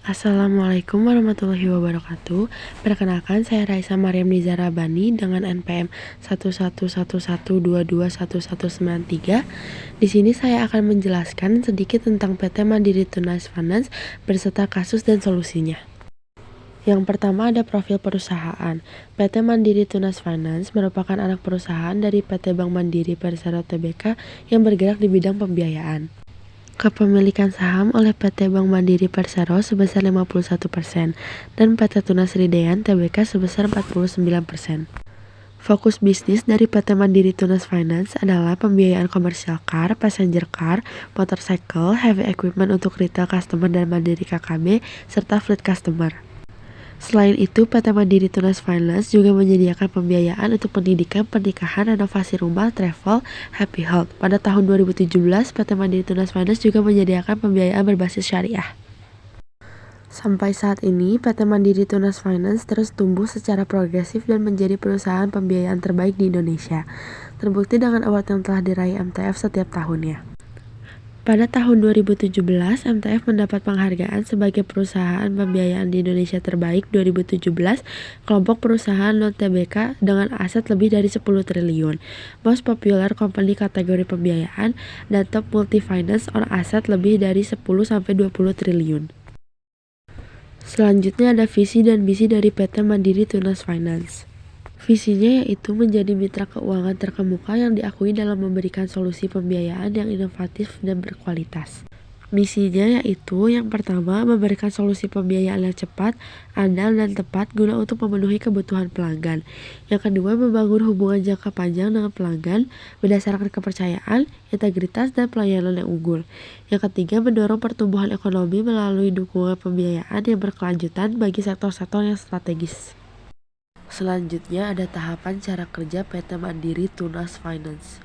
Assalamualaikum warahmatullahi wabarakatuh. Perkenalkan, saya Raisa Maryam Nizara Bani dengan NPM 11112211193. Di sini saya akan menjelaskan sedikit tentang PT Mandiri Tunas Finance beserta kasus dan solusinya. Yang pertama ada profil perusahaan. PT Mandiri Tunas Finance merupakan anak perusahaan dari PT Bank Mandiri Persero Tbk yang bergerak di bidang pembiayaan. Kepemilikan saham oleh PT Bank Mandiri Persero sebesar 51% dan PT Tunas Ridean Tbk sebesar 49%. Fokus bisnis dari PT Mandiri Tunas Finance adalah pembiayaan komersial car, passenger car, motorcycle, heavy equipment untuk retail customer dan Mandiri KKB, serta fleet customer. Selain itu, PT Mandiri Tunas Finance juga menyediakan pembiayaan untuk pendidikan, pernikahan, renovasi rumah, travel, happy health. Pada tahun 2017, PT Mandiri Tunas Finance juga menyediakan pembiayaan berbasis syariah. Sampai saat ini, PT Mandiri Tunas Finance terus tumbuh secara progresif dan menjadi perusahaan pembiayaan terbaik di Indonesia. Terbukti dengan award yang telah diraih MTF setiap tahunnya. Pada tahun 2017, MTF mendapat penghargaan sebagai perusahaan pembiayaan di Indonesia terbaik 2017, kelompok perusahaan non-Tbk dengan aset lebih dari 10 triliun, Most Popular Company kategori pembiayaan, dan Top Multi Finance on aset lebih dari 10-20 triliun. Selanjutnya ada visi dan misi dari PT Mandiri Tunas Finance. Visinya yaitu menjadi mitra keuangan terkemuka yang diakui dalam memberikan solusi pembiayaan yang inovatif dan berkualitas. Misinya yaitu yang pertama, memberikan solusi pembiayaan yang cepat, andal, dan tepat guna untuk memenuhi kebutuhan pelanggan. Yang kedua, membangun hubungan jangka panjang dengan pelanggan berdasarkan kepercayaan, integritas, dan pelayanan yang unggul. Yang ketiga, mendorong pertumbuhan ekonomi melalui dukungan pembiayaan yang berkelanjutan bagi sektor-sektor yang strategis. Selanjutnya ada tahapan cara kerja PT Mandiri Tunas Finance.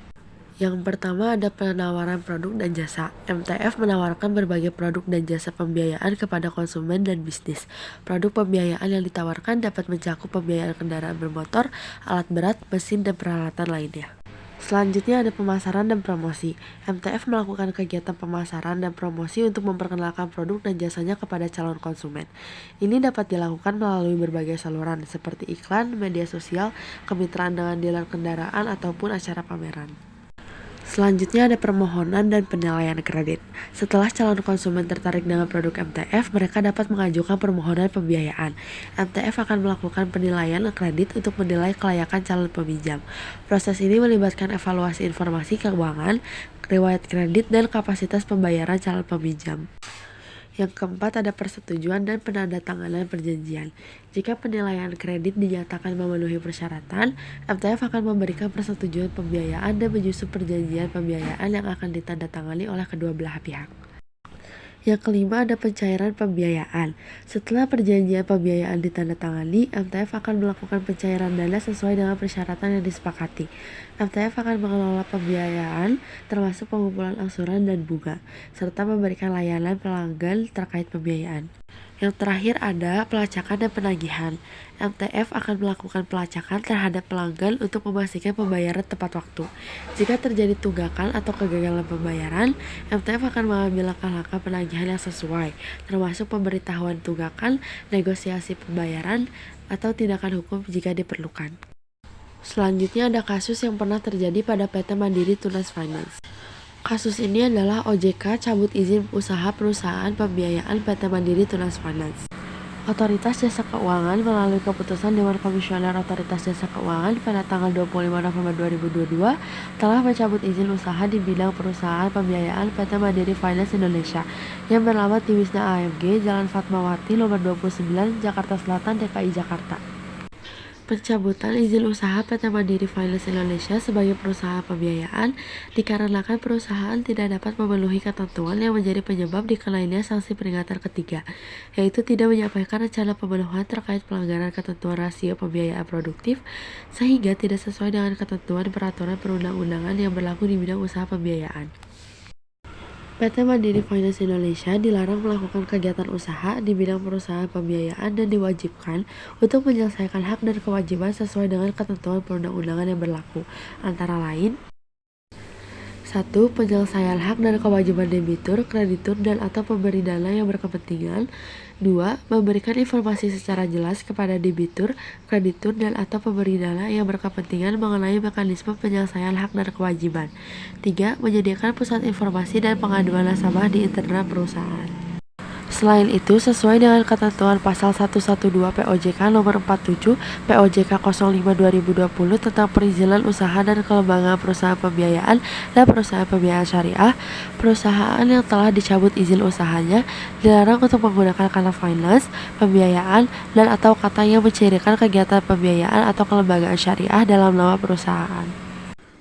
Yang pertama ada penawaran produk dan jasa. MTF menawarkan berbagai produk dan jasa pembiayaan kepada konsumen dan bisnis. Produk pembiayaan yang ditawarkan dapat mencakup pembiayaan kendaraan bermotor, alat berat, mesin, dan peralatan lainnya. Selanjutnya ada pemasaran dan promosi. MTF melakukan kegiatan pemasaran dan promosi untuk memperkenalkan produk dan jasanya kepada calon konsumen. Ini dapat dilakukan melalui berbagai saluran seperti iklan, media sosial, kemitraan dengan dealer kendaraan, ataupun acara pameran. Selanjutnya ada permohonan dan penilaian kredit. Setelah calon konsumen tertarik dengan produk MTF, mereka dapat mengajukan permohonan pembiayaan. MTF akan melakukan penilaian kredit untuk menilai kelayakan calon peminjam. Proses ini melibatkan evaluasi informasi keuangan, riwayat kredit, dan kapasitas pembayaran calon peminjam. Yang keempat ada persetujuan dan penandatanganan perjanjian. Jika penilaian kredit dinyatakan memenuhi persyaratan, MTF akan memberikan persetujuan pembiayaan dan menyusun perjanjian pembiayaan yang akan ditandatangani oleh kedua belah pihak. Yang kelima ada pencairan pembiayaan. Setelah perjanjian pembiayaan ditandatangani, MTF akan melakukan pencairan dana sesuai dengan persyaratan yang disepakati. MTF akan mengelola pembiayaan termasuk pengumpulan angsuran dan bunga, serta memberikan layanan pelanggan terkait pembiayaan. Yang terakhir ada pelacakan dan penagihan. MTF akan melakukan pelacakan terhadap pelanggan untuk memastikan pembayaran tepat waktu. Jika terjadi tunggakan atau kegagalan pembayaran, MTF akan mengambil langkah-langkah penagihan yang sesuai, termasuk pemberitahuan tunggakan, negosiasi pembayaran, atau tindakan hukum jika diperlukan. Selanjutnya ada kasus yang pernah terjadi pada PT Mandiri Tunas Finance. Kasus ini adalah OJK cabut izin usaha perusahaan pembiayaan PT Mandiri Tunas Finance. Otoritas Jasa Keuangan melalui keputusan Dewan Komisioner Otoritas Jasa Keuangan pada tanggal 25 November 2022 telah mencabut izin usaha di bidang perusahaan pembiayaan PT Mandiri Finance Indonesia yang beralamat di Wisma AMG, Jalan Fatmawati, nomor 29, Jakarta Selatan, DKI Jakarta. Pencabutan izin usaha PT Mandiri Finance Indonesia sebagai perusahaan pembiayaan dikarenakan perusahaan tidak dapat memenuhi ketentuan yang menjadi penyebab dikenainya sanksi peringatan ketiga, yaitu tidak menyampaikan rencana pemenuhan terkait pelanggaran ketentuan rasio pembiayaan produktif sehingga tidak sesuai dengan ketentuan peraturan perundang-undangan yang berlaku di bidang usaha pembiayaan. PT Mandiri Finance Indonesia dilarang melakukan kegiatan usaha di bidang perusahaan pembiayaan dan diwajibkan untuk menyelesaikan hak dan kewajiban sesuai dengan ketentuan perundang-undangan yang berlaku, antara lain 1. Penyelesaian hak dan kewajiban debitur, kreditur, dan atau pemberi dana yang berkepentingan. 2. Memberikan informasi secara jelas kepada debitur, kreditur, dan atau pemberi dana yang berkepentingan mengenai mekanisme penyelesaian hak dan kewajiban. 3. Menyediakan pusat informasi dan pengaduan nasabah di internal perusahaan. Selain itu, sesuai dengan ketentuan pasal 112 POJK nomor 47 POJK 05/2020 tentang perizinan usaha dan kelembagaan perusahaan pembiayaan dan perusahaan pembiayaan syariah, perusahaan yang telah dicabut izin usahanya dilarang untuk menggunakan kata finance, pembiayaan, dan atau kata yang mencirikan kegiatan pembiayaan atau kelembagaan syariah dalam nama perusahaan.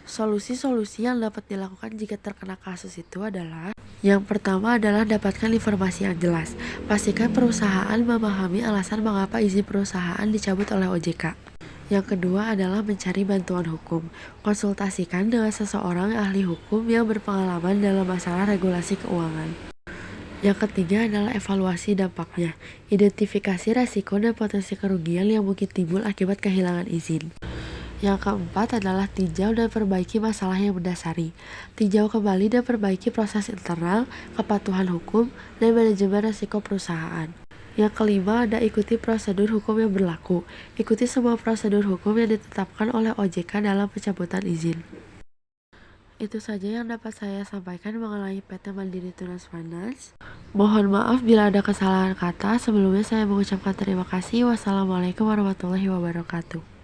Solusi-solusi yang dapat dilakukan jika terkena kasus itu adalah: yang pertama adalah dapatkan informasi yang jelas. Pastikan perusahaan memahami alasan mengapa izin perusahaan dicabut oleh OJK. Yang kedua adalah mencari bantuan hukum. Konsultasikan dengan seseorang ahli hukum yang berpengalaman dalam masalah regulasi keuangan. Yang ketiga adalah evaluasi dampaknya. Identifikasi risiko dan potensi kerugian yang mungkin timbul akibat kehilangan izin. Yang keempat adalah tinjau dan perbaiki masalah yang mendasari. Tinjau kembali dan perbaiki proses internal, kepatuhan hukum, dan manajemen risiko perusahaan. Yang kelima ada ikuti prosedur hukum yang berlaku. Ikuti semua prosedur hukum yang ditetapkan oleh OJK dalam pencabutan izin. Itu saja yang dapat saya sampaikan mengenai PT Mandiri Tunas Finance. Mohon maaf bila ada kesalahan kata. Sebelumnya saya mengucapkan terima kasih. Wassalamualaikum warahmatullahi wabarakatuh.